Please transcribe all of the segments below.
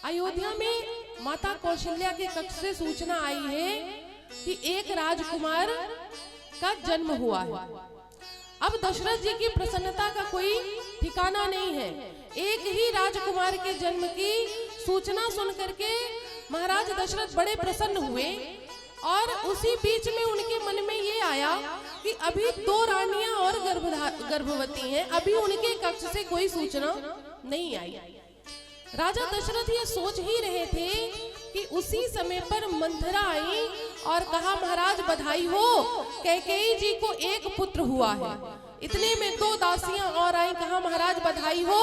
अयोध्या में माता कौशल्या के कक्ष से सूचना आई है कि एक राजकुमार का जन्म हुआ है। अब दशरथ जी की प्रसन्नता का कोई ठिकाना नहीं है। एक ही राजकुमार के जन्म की सूचना सुन करके महाराज दशरथ बड़े प्रसन्न हुए और उसी बीच में उनके मन में ये आया कि अभी 2 रानियां और गर्भवती हैं, अभी उनके कक्ष से कोई सूचना नहीं आई। राजा दशरथ ये सोच ही रहे थे कि उसी समय पर मंथरा आई और कहा, महाराज बधाई हो, कैकेयी जी को एक पुत्र हुआ है। इतने में 2 दासियां और आई, कहा महाराज बधाई हो,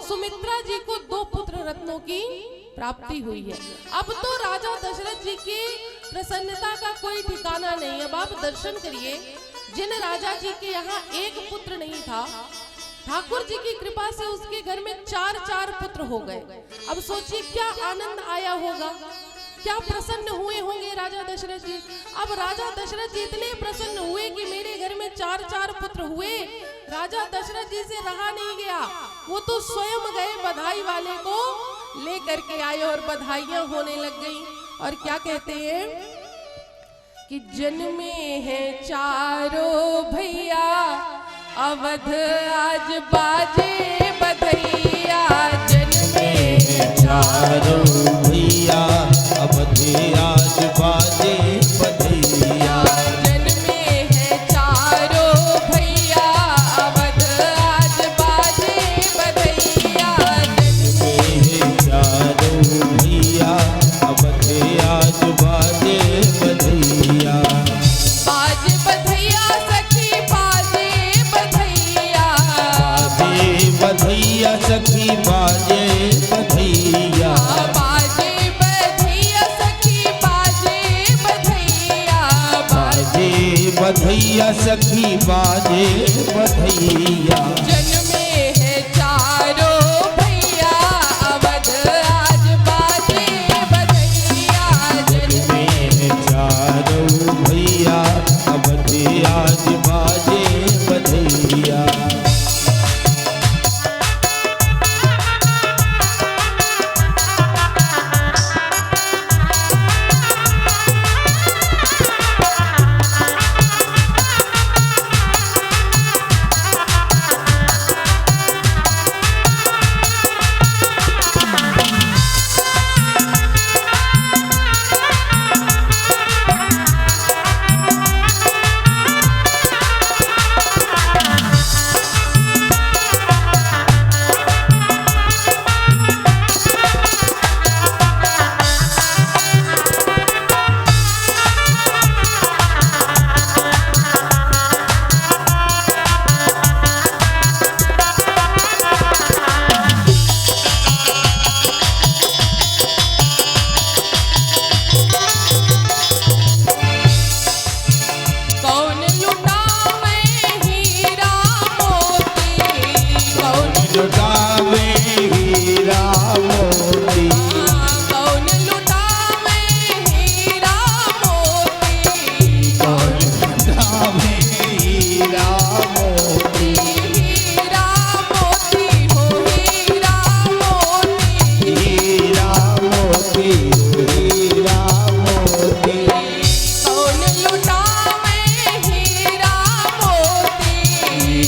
सुमित्रा जी को 2 पुत्र रत्नों की प्राप्ति हुई है। अब तो राजा दशरथ जी की प्रसन्नता का कोई ठिकाना नहीं। अब आप दर्शन करिए, जिन राजा जी के यहाँ एक पुत्र नहीं था, ठाकुर जी की कृपा से उसके घर में 4 पुत्र हो गए। अब सोचिए क्या आनंद आया होगा, क्या प्रसन्न हुए होंगे राजा दशरथ जी। अब राजा दशरथ जी इतने प्रसन्न हुए कि मेरे घर में 4 पुत्र हुए। राजा दशरथ जी से रहा नहीं गया, वो तो स्वयं गए बधाई वाले को लेकर के आए और बधाइयां होने लग गई। और क्या कहते हैं कि जन्मे हैं 4 भैया, अवध आज बाजे बधैया। जन्मे हैं 4 भैया, अवध आज बाजे बधैया। जन्मे हैं 4 भैया, अवध आज बाजे बधैया। जन्मे हैं 4 भैया, अवध आज बाजे बधैया। बाजे बधैया सखी बाजे बधैया। बाजे बधैया सखी बाजे बधैया। बाजे बधैया सखी बाजे बधैया। बाजे बधैया सखी बाजे बधैया। जन्मे हैं 4 भैया, अवध आज बाजे बधैया। जन्मे हैं 4 भैया, अवध आज बाजे बधैया।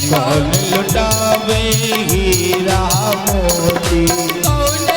कौन लुटावे हीरा मोती। कौन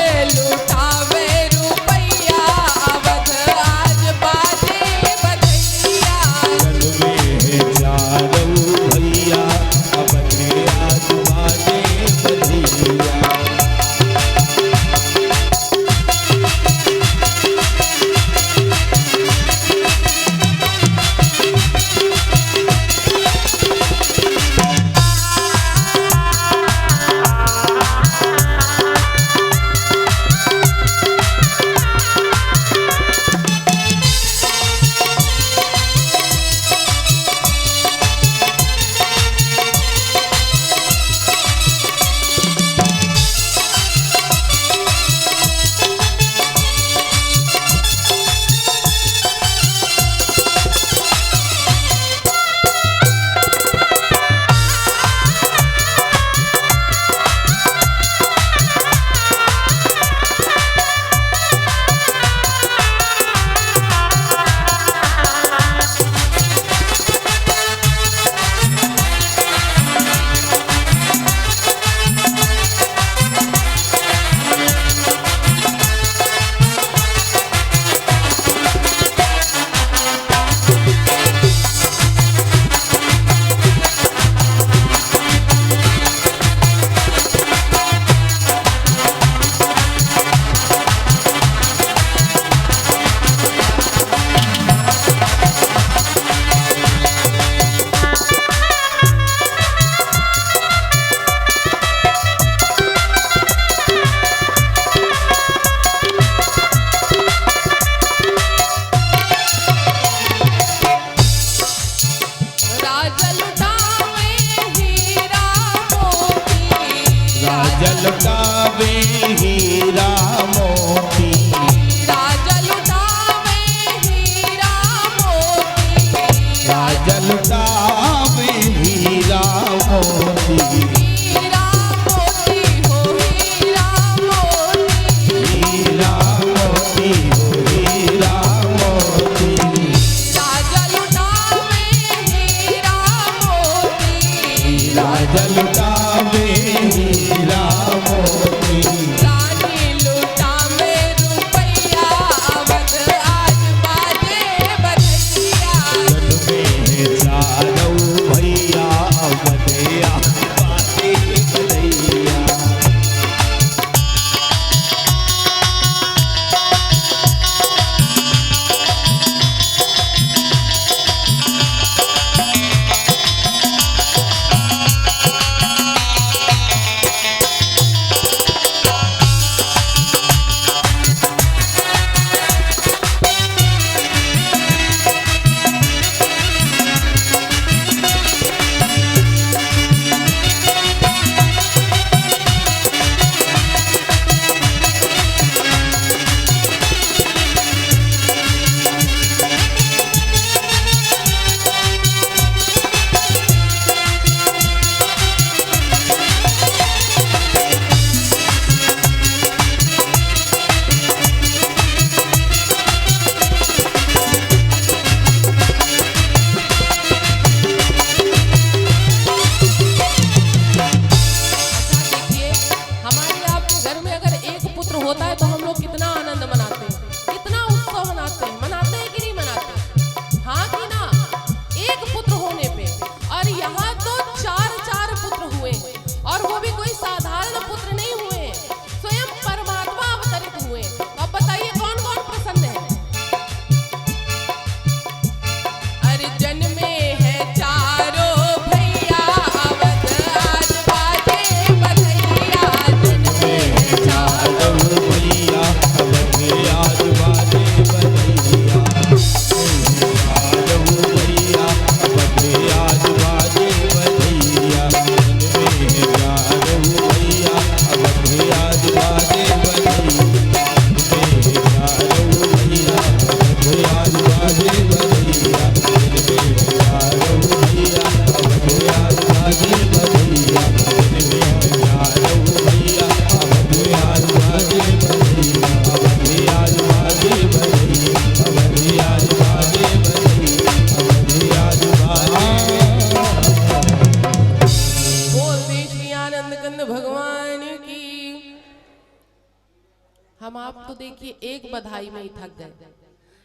हम आप तो देखिए एक बधाई में ही थक गए,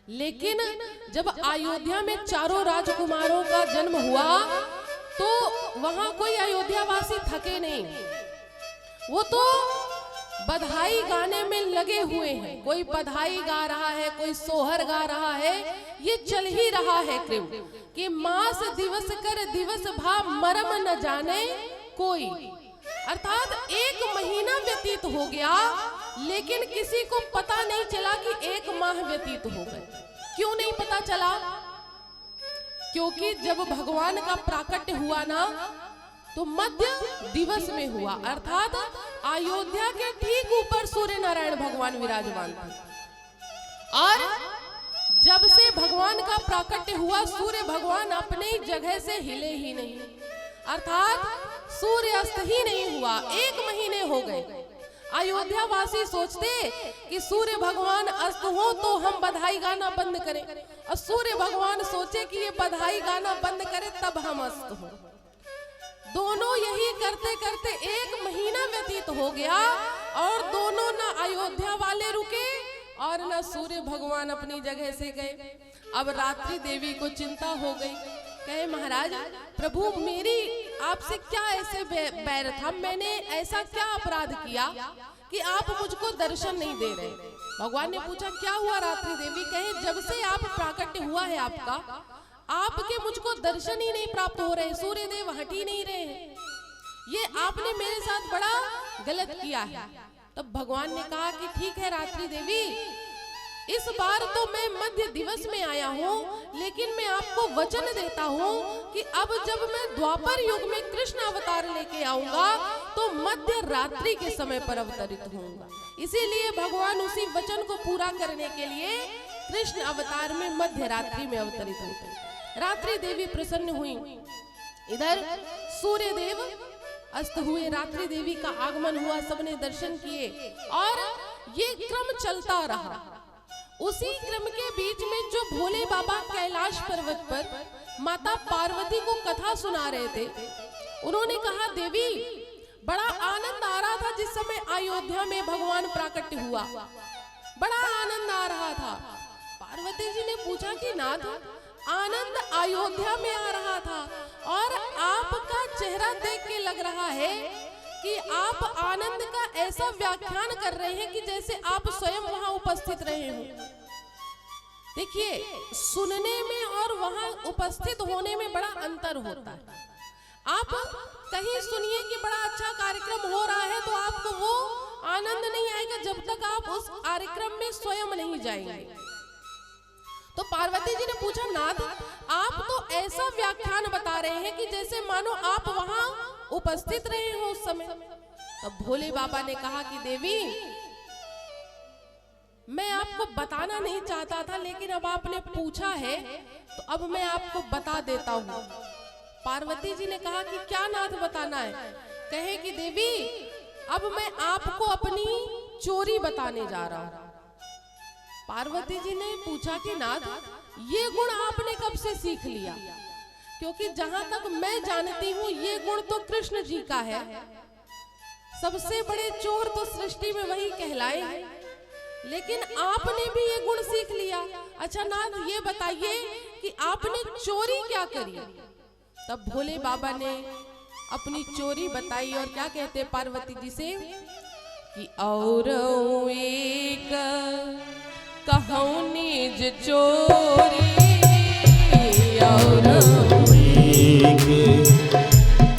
लेकिन जब अयोध्या में चारों राजकुमारों का जन्म हुआ तो वहां कोई अयोध्यावासी थके नहीं। वो तो बधाई गाने में लगे हुए हैं, कोई बधाई गा रहा है, कोई सोहर गा रहा है, ये चल ही रहा है क्रम कि मास दिवस कर दिवस भा मरम न जाने कोई। अर्थात एक महीना व्यतीत हो गया लेकिन किसी को पता नहीं चला कि एक माह व्यतीत हो गए। क्यों नहीं पता चला? क्योंकि जब भगवान का प्राकट्य हुआ ना तो मध्य दिवस में हुआ, अर्थात अयोध्या के ठीक ऊपर सूर्य नारायण भगवान विराजमान थे। और जब से भगवान का प्राकट्य हुआ सूर्य भगवान अपने जगह से हिले ही नहीं, अर्थात सूर्य अस्त ही नहीं हुआ। 1 महीने हो गए। अयोध्या वासी सोचते कि सूर्य भगवान अस्त हो तो हम बधाई गाना बंद करें, और सूर्य भगवान सोचे कि ये बधाई गाना बंद करे तब हम अस्त हो। दोनों यही करते करते 1 महीना व्यतीत हो गया और दोनों न अयोध्या वाले रुके और न सूर्य भगवान अपनी जगह से गए। अब रात्रि देवी को चिंता हो गई, कहे महाराज प्रभु मेरी आपसे क्या ऐसे बैर था, मैंने ऐसा क्या अपराध किया कि आप मुझको दर्शन नहीं दे रहे। भगवान ने पूछा क्या हुआ रात्रि देवी? कहे जब से आप प्राकट्य हुआ है आपका, आपके मुझको दर्शन ही नहीं प्राप्त हो रहे, सूर्य देव हट ही नहीं रहे हैं, ये आपने मेरे साथ बड़ा गलत किया है। तब भगवान ने कहा कि ठीक है रात्रि देवी, इस बार तो मैं मध्य दिवस में आया हूँ, लेकिन मैं आपको वचन देता हूँ कि अब जब मैं द्वापर युग में कृष्ण अवतार लेके आऊंगा तो मध्य रात्रि के समय पर अवतरित होऊंगा। इसीलिए भगवान उसी वचन को पूरा करने के लिए कृष्ण अवतार में मध्य रात्रि में अवतरित होते। रात्रि देवी प्रसन्न हुई, इधर सूर्य देव अस्त हुए, रात्रि देवी का आगमन हुआ, सबने दर्शन किए और ये क्रम चलता रहा। उसी क्रम के बीच में जो भोले बाबा कैलाश पर्वत पर माता पार्वती को कथा सुना रहे थे, उन्होंने कहा देवी बड़ा आनंद आ रहा था जिस समय अयोध्या में भगवान प्राकट्य हुआ, बड़ा आनंद आ रहा था। पार्वती जी ने पूछा कि नाथ आनंद अयोध्या में आ रहा था और आपका चेहरा देख के लग रहा है कि आप आनंद का ऐसा व्याख्यान कर रहे हैं कि जैसे आप स्वयं वहां उपस्थित रहे हो। देखिए सुनने में और वहां उपस्थित होने में बड़ा अंतर होता है। आप कहीं सुनिए कि बड़ा अच्छा कार्यक्रम हो रहा है तो आपको वो आनंद नहीं आएगा जब तक आप उस कार्यक्रम में स्वयं नहीं जाएंगे। तो पार्वती जी ने पूछा नाथ आप तो ऐसा व्याख्यान बता रहे हैं कि जैसे मानो आप वहां उपस्थित रहे हो उस समय। तब भोले बाबा ने कहा कि देवी मैं आपको बताना नहीं चाहता था, लेकिन अब आपने पूछा है तो अब मैं आपको बता देता हूँ। पार्वती जी ने कहा कि क्या नाथ बताना है? कहे कि देवी अब मैं आपको अपनी चोरी बताने जा रहा हूँ। पार्वती जी ने पूछा कि नाथ ये गुण आपने कब से सीख लिया? क्योंकि जहां तक मैं जानती हूँ ये गुण तो कृष्ण जी का है, सबसे बड़े चोर तो सृष्टि में वही कहलाए हैं, लेकिन आपने भी ये गुण सीख लिया। अच्छा नाथ ये बताइए कि आपने चोरी क्या करी? तब भोले बाबा ने अपनी चोरी बताई और क्या कहते पार्वती जी से कि और एक कहूँ निज चोरी, और एक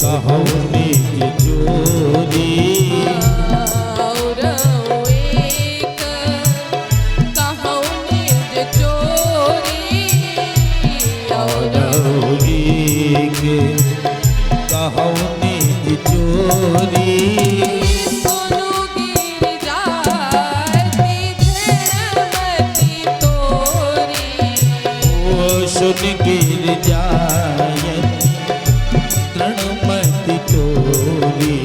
कहूँ निज चोरी, और एक कहूँ निज चोरी, और एक कहूँ निज चोरी। सुन गिर जायति तृणमति तोरी,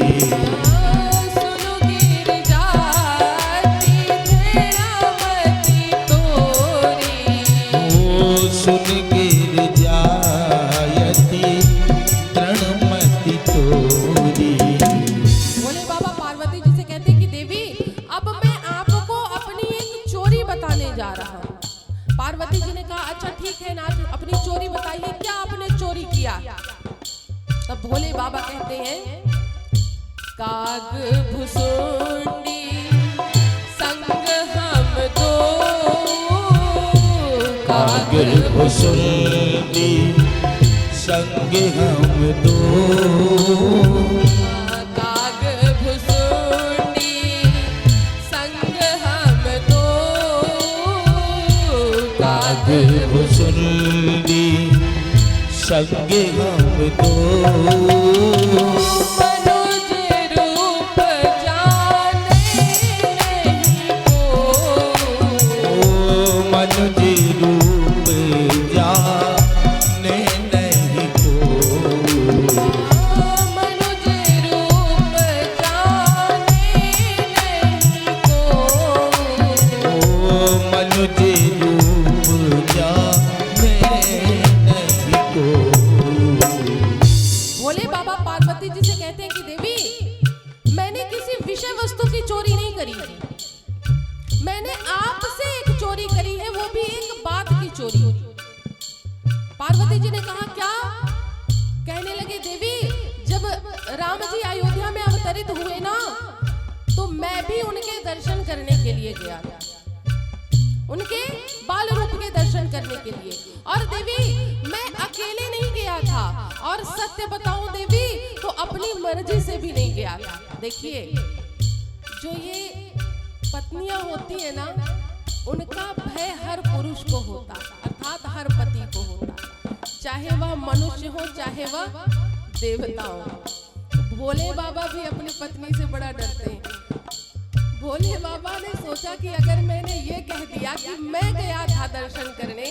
सुन गिर जाति तृणमति तोरी, सुन गिर जायति तृणमति तोरी। भोले बाबा पार्वती जी से कहते कि देवी अब मैं आपको अपनी रहा हूँ। पार्वती जी ने कहा अच्छा ठीक है नाथ, अपनी चोरी बताइए, क्या आपने चोरी किया? तब भोले बाबा कहते हैं काग भुसुंडी संग हम दो, काग भुसुंडी संग हम दो, काग भुसुंडी संग हम दो, काग भुसुंडी संग हम दो, मनुज रूप जाने नहीं को, मनुज रूप जाने नहीं को, मनुज रूप जाने नहीं को, मनुज रूप जाने नहीं को। भोले बाबा पार्वती जी से कहते हैं कि देवी मैंने किसी विषय वस्तु की चोरी नहीं करी है, मैंने आपसे एक चोरी करी है, वो भी एक बात की चोरी। पार्वती जी ने कहा क्या? कहने लगे देवी जब राम जी अयोध्या में अवतरित हुए ना, तो मैं भी उनके दर्शन करने के लिए गया था, उनके बाल रूप के दर्शन करने के लिए। और देवी मैं अकेले नहीं गया था, और सत्य बताऊं देवी तो अपनी मर्जी से भी नहीं गया था। देखिए जो ये पत्नियां होती है ना, उनका भय हर पुरुष को होता, अर्थात हर पति को होता, चाहे वह मनुष्य हो चाहे वह देवता हो। भोले बाबा भी अपनी पत्नी से बड़ा डरते हैं। भोले बाबा ने सोचा कि अगर मैंने ये कह दिया कि मैं गया था दर्शन करने,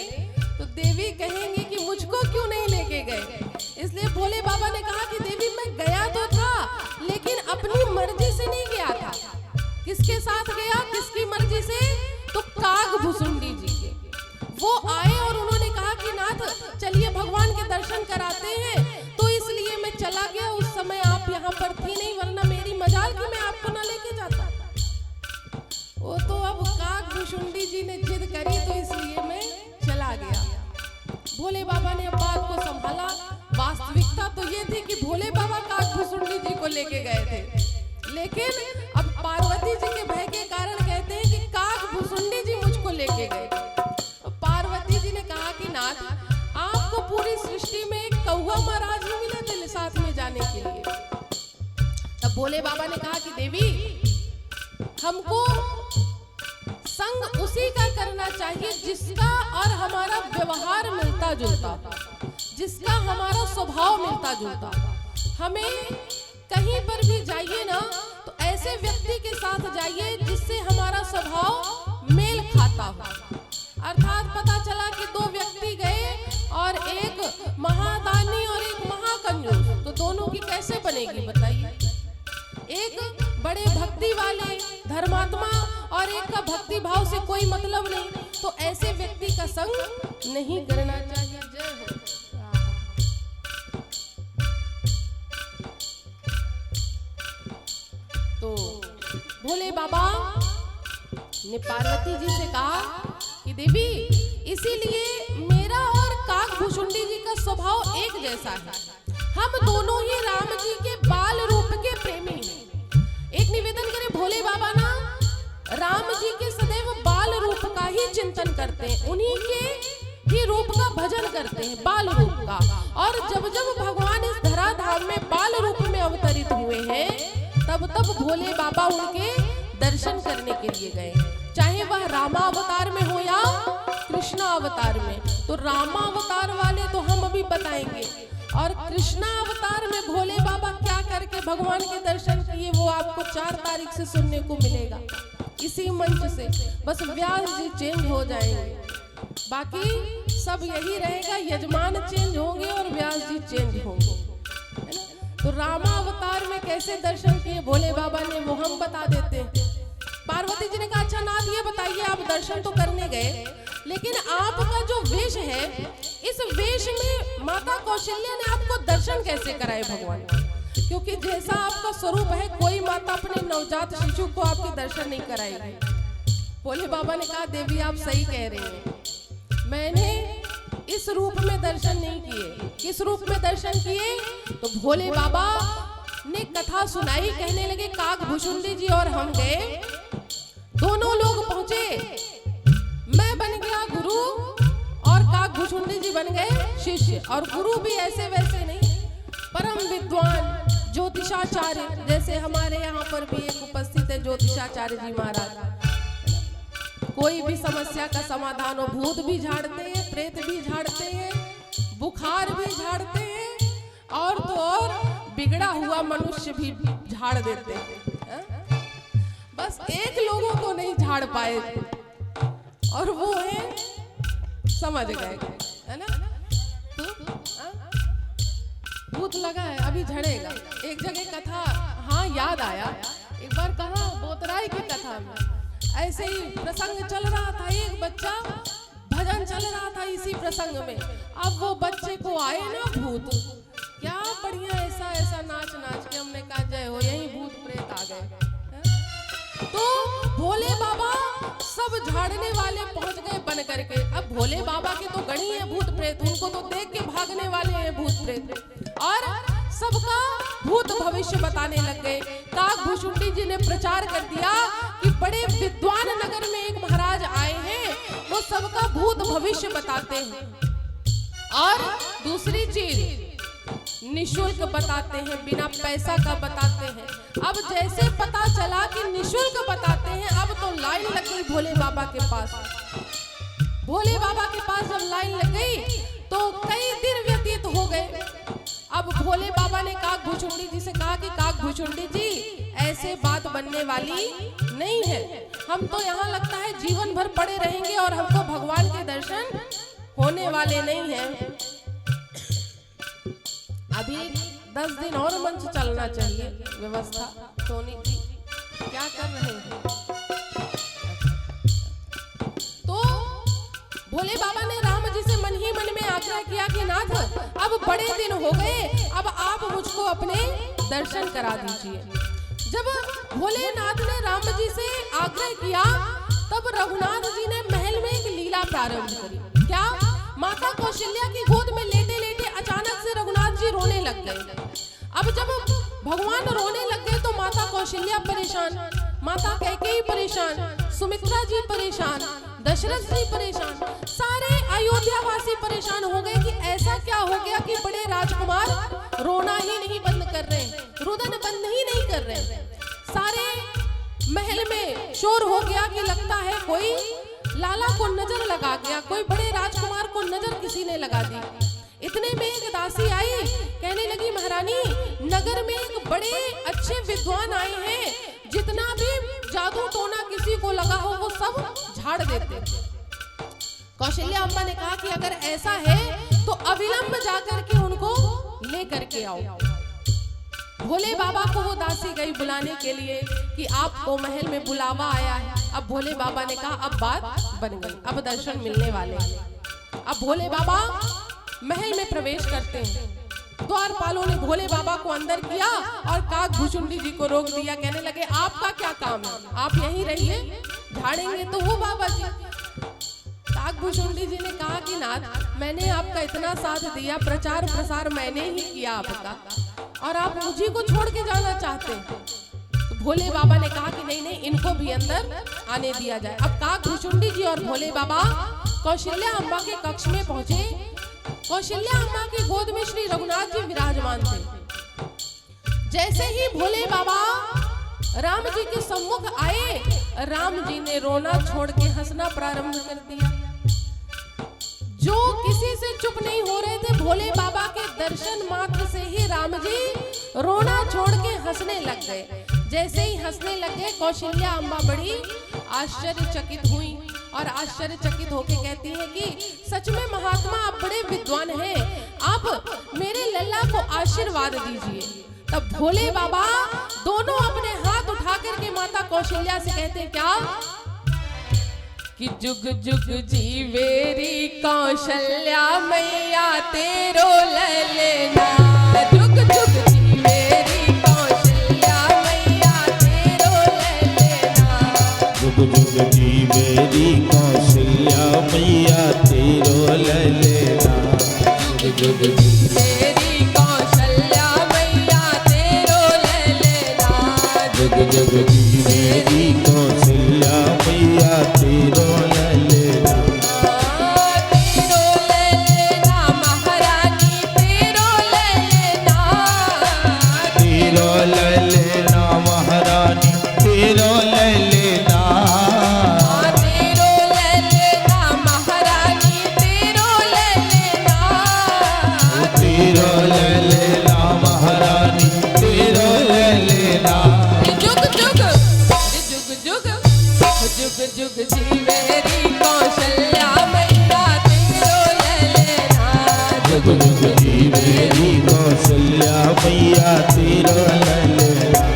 तो देवी कहेंगी कि मुझको क्यों नहीं लेके गए। इसलिए भोले बाबा ने कहा कि देवी मैं गया तो था, लेकिन अपनी मर्जी से नहीं गया था। किसके साथ गया, किसकी मर्जी से? तो काग भुसुंडी जी के। वो आए और उन्होंने कहा कि नाथ चलिए भगवान के दर्शन कराते हैं, तो इसलिए मैं चला गया। उस समय आप यहाँ पर थी नहीं, वरना मेरी मजाल कि मैं आपको ना लेके जाता। वो तो अब काग भुसुंडी जी ने जिद करी, तो इसलिए मैं चला गया। भोले बाबा ने अब बात को संभाला। वास्तविकता तो ये थी कि भोले बाबा काग भुसुंडी जी को लेके गए थे, लेकिन अब पार्वती जी के भय के कारण कहते हैं कि काग भुसुंडी जी मुझको लेके गए। पार्वती जी ने कहा कि नाथ आपको पूरी सृष्टि में एक कौवा महाराज ही मिले थे साथ में जाने के लिए। तब भोले बाबा ने कहा कि देवी हमको संग उसी का करना चाहिए जिसका और हमारा व्यवहार मिलता जुलता, जिसका हमारा स्वभाव मिलता जुलता। हमें कहीं पर भी जाइए ना, तो ऐसे व्यक्ति के साथ जाइए जिससे हमारा स्वभाव मेल खाता हो। अर्थात पता चला कि दो व्यक्ति गए और एक महादानी और एक महाकंजूस, तो दोनों की कैसे बनेगी बताइए? एक बड़े भक्ति वाले धर्मात्मा और एक का भक्ति भाव से कोई मतलब नहीं, तो ऐसे व्यक्ति का संग नहीं करना चाहिए। जय हो। तो भोले बाबा ने पार्वती जी से कहा कि देवी इसीलिए मेरा और काग भुसुंडी जी का स्वभाव एक जैसा है, हम दोनों ही राम जी के बाल रूप के प्रेमी हैं। एक निवेदन करें, भोले बाबा ना राम जी के सदैव बाल रूप का ही चिंतन करते हैं, उन्हीं के ही रूप का भजन करते हैं, बाल रूप का। और जब जब भगवान इस धराधाम में बाल रूप में अवतरित हुए हैं, तब तब भोले बाबा उनके दर्शन करने के लिए गए, चाहे वह रामावतार में हो या कृष्णा अवतार में। तो रामावतार वाले तो हम अभी बताएंगे, और कृष्णा अवतार में भोले बाबा क्या करके भगवान के दर्शन किए वो आपको 4 तारीख से सुनने को मिलेगा इसी मंच से। बस व्यास जी चेंज हो जाएंगे, बाकी सब यही रहेगा, यजमान चेंज होंगे और व्यास जी चेंज होंगे, है ना। तो रामावतार में कैसे दर्शन किए भोले बाबा ने वो हम बता देते हैं। पार्वती जी ने कहा अच्छा नाथ ये बताइए, आप दर्शन तो करने गए, लेकिन आपका जो वेश है, इस वेश में माता कौशल्या ने आपको दर्शन कैसे कराए भगवान? क्योंकि जैसा आपका स्वरूप है, कोई माता अपने नवजात शिशु को आपके दर्शन नहीं कराएगी। भोले बाबा ने कहा देवी आप सही कह रहे हैं, मैंने इस रूप में दर्शन नहीं किए। किस रूप में दर्शन किए? तो भोले बाबा ने कथा सुनाई, कहने लगे काकभुशुंडी जी और हम गए, दोनों लोग पहुंचे, मैं बन गया गुरु और काकभुशुंडी जी बन गए शिष्य। और गुरु भी ऐसे वैसे नहीं, परम विद्वान ज्योतिषाचार्य, जैसे हमारे यहाँ पर भी एक उपस्थित है ज्योतिषाचार्य जी महाराज। कोई भी समस्या का समाधान हो, भूत भी झाड़ते हैं, प्रेत भी झाड़ते हैं, बुखार भी झाड़ते हैं, और तो और बिगड़ा हुआ मनुष्य भी झाड़ देते हैं। बस एक लोगों को नहीं झाड़ पाए और वो है, समझ गए, है ना? तो भूत लगा है अभी झड़ेगा। एक जगह कथा, हाँ याद आया, एक बार कहा बोतराई की कथा में ऐसे ही प्रसंग चल रहा था, एक बच्चा भजन चल रहा था इसी प्रसंग में। अब वो बच्चे को आए ना भूत, क्या बढ़िया ऐसा ऐसा नाच नाच के, हमने कहा जय हो, यही भूत प्रेत आ गए। तो भोले बाबा सब झाड़ने वाले पहुंच गए बन करके। अब भोले बाबा के तो गणी है भूत प्रेत, उनको तो देख के भागने वाले हैं भूत प्रेत, और सबका भूत भविष्य बताने लग गए। काकभुशुंडी जी ने प्रचार कर दिया कि बड़े विद्वान नगर में एक महाराज आए हैं, वो सबका भूत भविष्य बताते हैं, और दूसरी चीज निशुल्क बताते हैं, बिना पैसा का बताते हैं। अब जैसे पता चला कि निशुल्क बताते हैं, अब तो लाइन लग गई भोले बाबा के पास। भोले बाबा के पास जब लाइन लग गई तो कई दिन व्यतीत हो गए। अब भोले बाबा ने काकभुशुंडी जी से कहा कि काकभुशुंडी जी ऐसे बात बनने वाली नहीं है, हम तो यहाँ लगता है जीवन भर पड़े रहेंगे और हमको भगवान के दर्शन होने वाले नहीं हैं। अभी 10 दिन और मंच चलना चाहिए, व्यवस्था सोनी जी क्या कर रहे हैं? तो भोले बाबा ने राम जी से मन ही मन में आग्रह किया कि नाथ अब बड़े दिन हो गए, अब आप मुझको अपने दर्शन करा दीजिए। जब भोलेनाथ ने राम जी से आग्रह किया, तब रघुनाथ जी ने महल में एक लीला प्रारंभ करी। क्या? माता कौशल्या की गोद में लेटे लेटे अचानक से रघुनाथ जी रोने लग गए। अब जब भगवान रोने लग गए तो माता कौशल्या परेशान, माता कैकेयी परेशान, सुमित्रा जी परेशान, दशरथ जी परेशान, सारे अयोध्या वासी परेशान हो गए कि ऐसा क्या हो गया कि बड़े राजकुमार रोना ही नहीं बंद कर रहे, रुदन बंद ही नहीं कर रहे। सारे महल में शोर हो गया कि लगता है कोई लाला को नजर लगा गया, कोई बड़े राजकुमार को नजर किसी ने लगा दी। इतने में एक दासी आई, कहने लगी महारानी नगर में एक बड़े अच्छे विद्वान आए हैं, जितना भी जादू टोना किसी को लगा हो वो सब झाड़ देते। कौशल्या अम्मा ने कहा कि अगर ऐसा है तो अविलंब जाकर के उनको लेकर के आओ। भोले बाबा को वो दासी गई बुलाने के लिए कि आपको महल में बुलावा आया है। अब भोले बाबा ने कहा अब बात बन गई, अब दर्शन मिलने वाले। अब भोले बाबा महल में प्रवेश करते हैं, द्वारपालों ने भोले बाबा को अंदर किया और काकभुशुंडी जी को रोक दिया। कहने लगे आपका क्या काम है, आप यहीं रहिए, झाड़ेंगे तो वो बाबा जी। काकभुशुंडी जी ने कहा कि नाथ मैंने आपका इतना साथ दिया, प्रचार प्रसार मैंने ही किया आपका, और आप मुझे को छोड़ के जाना चाहते हैं। तो भोले बाबा ने कहा कि नहीं नहीं, इनको भी अंदर आने दिया जाए। अब काकभुशुंडी जी और भोले बाबा कौशल्या अम्बा के कक्ष में पहुंचे। कौशल्या अम्मा की गोद में श्री रघुनाथ जी विराजमान थे। जैसे ही भोले बाबा राम जी के सम्मुख आए, राम जी ने रोना छोड़ के हंसना प्रारंभ कर दिया। जो किसी से चुप नहीं हो रहे थे, भोले बाबा के दर्शन मात्र से ही राम जी रोना छोड़ के हंसने लग गए। जैसे ही हंसने लग गए, कौशल्या अम्बा बड़ी आश्चर्यचकित हुई और आश्चर्यचकित होके कहती है कि सच में महात्मा आप बड़े विद्वान हैं, आप मेरे लल्ला को आशीर्वाद दीजिए। तब भोले बाबा दोनों अपने हाथ उठा करके माता कौशल्या से कहते हैं क्या कि जुग जुग जीवेरी कौशल्या मैया तेरो ललना, जुग जुग जीवेरी कौशल्या मैया तेरो ललना, जुग जुग जुग जी मेरी कौशल्या मैया तेरो ललना जुग जुग जी तेरी कौशल्या मैया तेरो ललना जुग जुग जी मेरी कौशल्या मैया तेरो ललना तेरो ललना महारानी तेरो ललना तेरो ललना महारानी तेरो ललना तेरो ललना महारानी तेरो ललना तेरो ललना महारानी तेरो ललना जुग जुग जुग जुग जुग जुग जी मेरी कौशल्या मैया तेरो ललना जुग जुग जी मेरी कौशल्या मैया तेरो ललना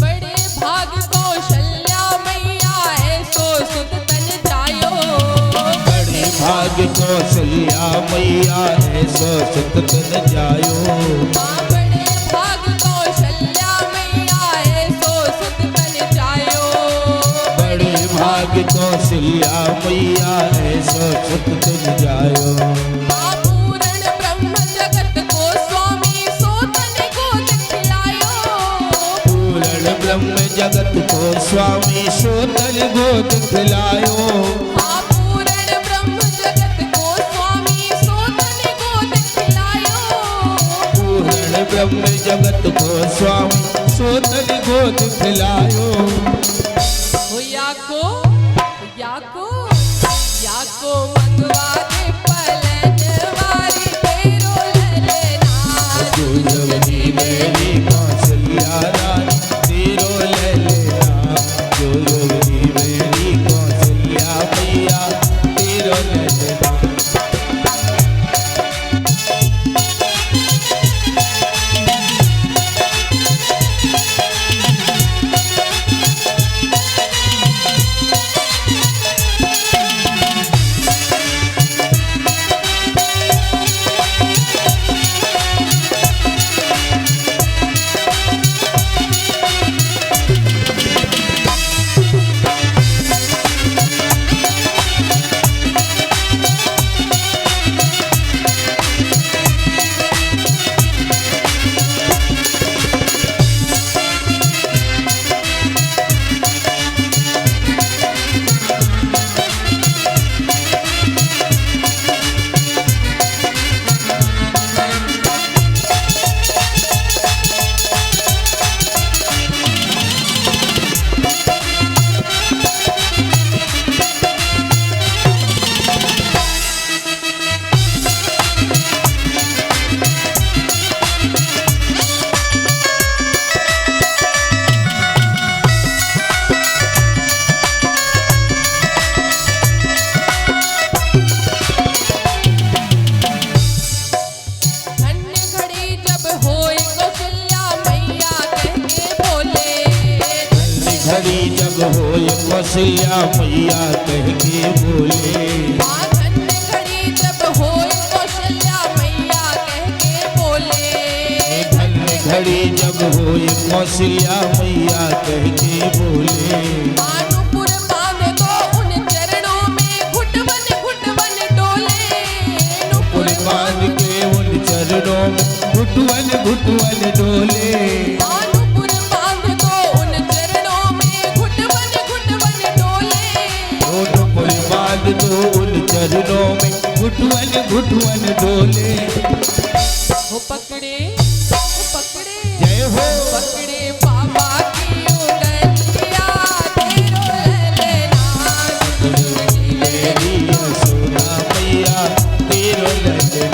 बड़े भाग कौशल्या मैया ऐसो सुत तन जायो बड़े भाग कौशल्या मैया ऐसो सुत तन जायो बड़े भाग कौशल्या मैया ऐसो सुत तन जायो बड़े भाग कौशल्या मैया ऐसो सुत तन जायो पूर्ण ब्रह्म जगत को स्वामी सो तन को दिखलायो पूर्ण ब्रह्म जगत को स्वामी सोतल गोद खिलायो पूर्ण ब्रह्म जगत को स्वामी सो तन को दिखलायो पूर्ण ब्रह्म जगत को स्वामी सोतल गोद खिलायो हो याको मंगवा दे पलनवारी तेरो ललना जुग जुग जी मेरी कौशल्या रानी तेरो ललना जुग जुग जी मेरी कौशल्या मैया तेरो ललना घड़ी जब होय कौशल्या मैया कह के बोले घड़ी जब होय कौशल्या मैया कह के बोले घड़ी जब होय कौशल्या मैया कह के बोले अनुपुर बांध दो उन चरणों में घुटवन डोले पुर बांध के उन चरणों में घुट घुटवन घुटवन डोले। भानुपुर बांध दो उन चरणों में घुटवन घुटवन डोले। भानुपुर बांध दो उन चरणों में घुटवन घुटवन डोले। हो पकड़े जय हो पकड़े बाबा की उंगलिया तेरो ललना। मेरी यशोदा मैया तेरो ललना।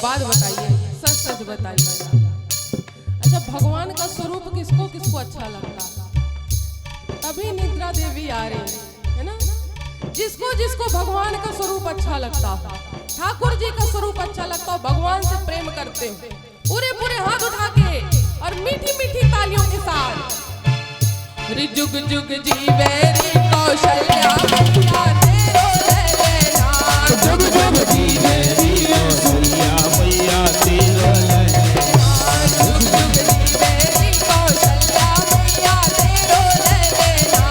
बात बताइए, सच सच बताइए। अच्छा, भगवान का स्वरूप किसको किसको अच्छा लगता? अभी निद्रा देवी आ रही है ना, जिसको जिसको भगवान का स्वरूप अच्छा लगता, ठाकुर जी का स्वरूप अच्छा लगता, भगवान से प्रेम करते हो, पूरे पूरे हाथ उठा के और मीठी मीठी तालियों के साथ रि जुग जुग जीवे रि कौशल्या मैया तेरो ललना। जुग जुग जीवे री कौशल्या मैया तेरो ललना। जुग जुग जीवे रि कौशल्या मैया तेरो ललना।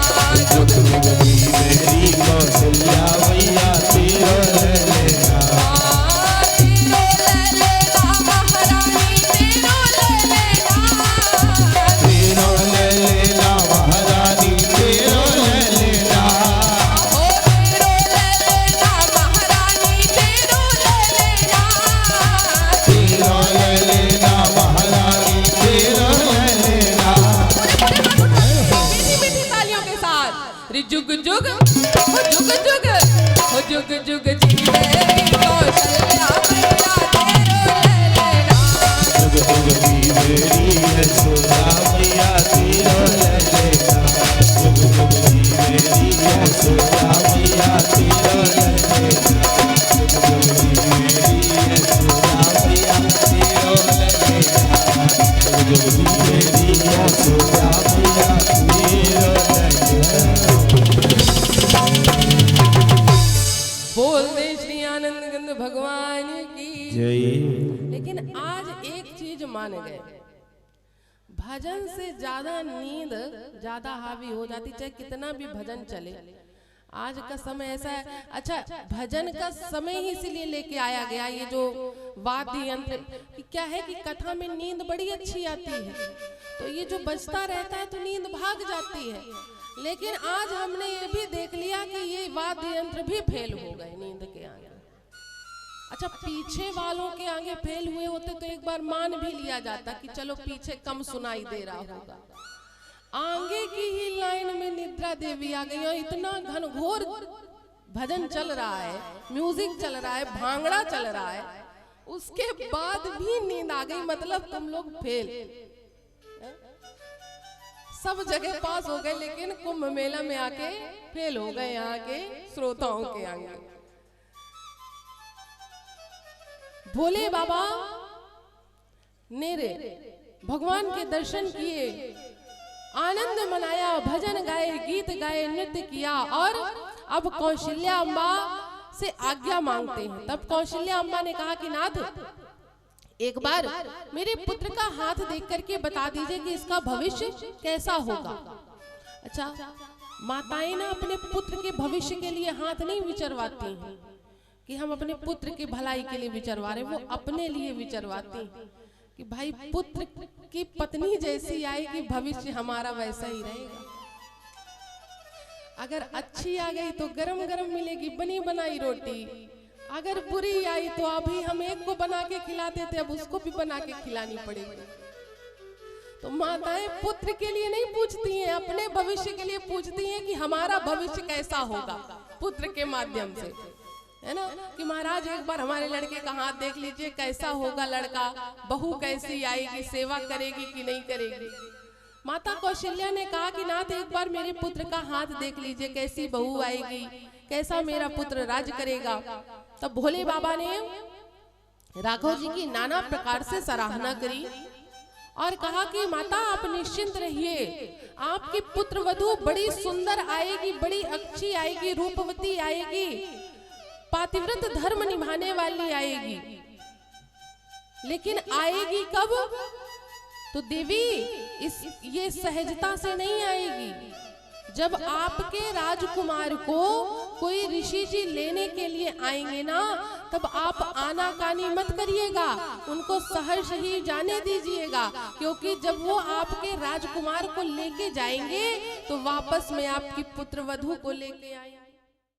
जुग जुग जीवे री कौशल्या मैया तेरो ललना। तेरो ललना महारानी तेरो ललना। तेरो ललना महारानी तेरो ललना। ओ तेरो ललना महारानी तेरो ललना। तेरो ललना महारानी तेरो ललना। मीठी मीठी तालियों के साथ रि जुग जुग हो जुग जुग हो जुग जुग जीवे रि कौशल्या मैया तेरो ललना। जुग जुग जीवे री यशोदा मैया तेरो ललना। जुग जुग जीवे री यशोदा मैया तेरो ललना। जुग जुग जीवे री यशोदा मैया तेरो ललना। जुग जुग जीवे री यशोदा मैया तेरो ललना। बोल दे श्री आनंद गंध भगवान की। जय। लेकिन आज एक चीज मान गए, भजन से ज्यादा नींद ज्यादा हावी हो जाती, चाहे कितना भी भजन चले। आज का समय ऐसा है। अच्छा, भजन का समय ही इसीलिए लेके आया गया ये जो वाद्य यंत्र, कि क्या है कि कथा में नींद बड़ी अच्छी आती है, तो ये जो बजता रहता है तो नींद भाग जाती है। लेकिन आज हमने ये भी देख लिया कि ये वाद्य यंत्र भी फेल हो गए नींद के आगे। अच्छा, पीछे वालों के आगे फेल हुए होते तो एक बार मान भी लिया जाता कि चलो पीछे कम सुनाई दे रहा होगा। आगे की ही लाइन में निद्रा देवी आ गई और इतना घनघोर भजन चल रहा है, म्यूजिक चल रहा है, भांगड़ा चल रहा है, उसके बाद भी नींद आ गई। मतलब तुम लोग फेल, सब जगह पास हो गए लेकिन कुंभ मेला में आके फेल हो गए यहाँ के श्रोताओं के आगे। भोले बाबा ने भगवान के दर्शन किए, आनंद मनाया, भजन गाए, गीत गाए, नृत्य किया और अब कौशल्या अम्बा से आज्ञा मांगते हैं। तब कौशल्या अम्बा ने कहा कि नाथ, एक बार मेरे पुत्र का हाथ देख करके बता दीजिए कि इसका भविष्य कैसा होगा। अच्छा, माताएं ना अपने पुत्र के भविष्य के लिए हाथ नहीं विचरवाती हैं कि हम अपने पुत्र की भलाई के लिए विचरवा रहे, वो अपने लिए विचरवाती हैं कि भाई पुत्र की पत्नी जैसी आएगी, भविष्य हमारा वैसा ही रहेगा। अगर अच्छी आ गई तो गरम गरम मिलेगी बनी बनाई रोटी, अगर बुरी आई तो अभी हम एक को बना के खिलाते थे, अब उसको भी बना के खिलानी पड़ेगी। तो माताएं पुत्र के लिए नहीं पूछती हैं, अपने भविष्य के लिए पूछती हैं कि हमारा भविष्य कैसा होगा पुत्र के माध्यम से, है ना। कि महाराज एक बार हमारे लड़के का हाथ देख लीजिए, कैसा होगा लड़का, बहू कैसी आएगी, सेवा करेगी कि नहीं करेगी। माता कौशल्या ने कहा कि नाथ एक बार मेरे पुत्र का हाथ देख लीजिए, कैसी बहू आएगी, कैसा मेरा पुत्र राज करेगा। तब भोले बाबा ने राघव जी की नाना प्रकार से सराहना करी और कहा कि माता आप निश्चिंत रहिए, आपकी पुत्र वधू बड़ी सुंदर आएगी, बड़ी अच्छी आएगी, रूपवती आएगी, पातिव्रत धर्म निभाने वाली आएगी। लेकिन आएगी कब? तो देवी ये सहजता से नहीं आएगी। जब आपके राजकुमार को कोई ऋषि जी लेने के लिए आएंगे ना, तब आप आनाकानी मत करिएगा, उनको सहर्ष ही जाने दीजिएगा, क्योंकि जब वो आपके राजकुमार को लेके जाएंगे तो वापस में आपकी पुत्र वधू को लेके आएंगे।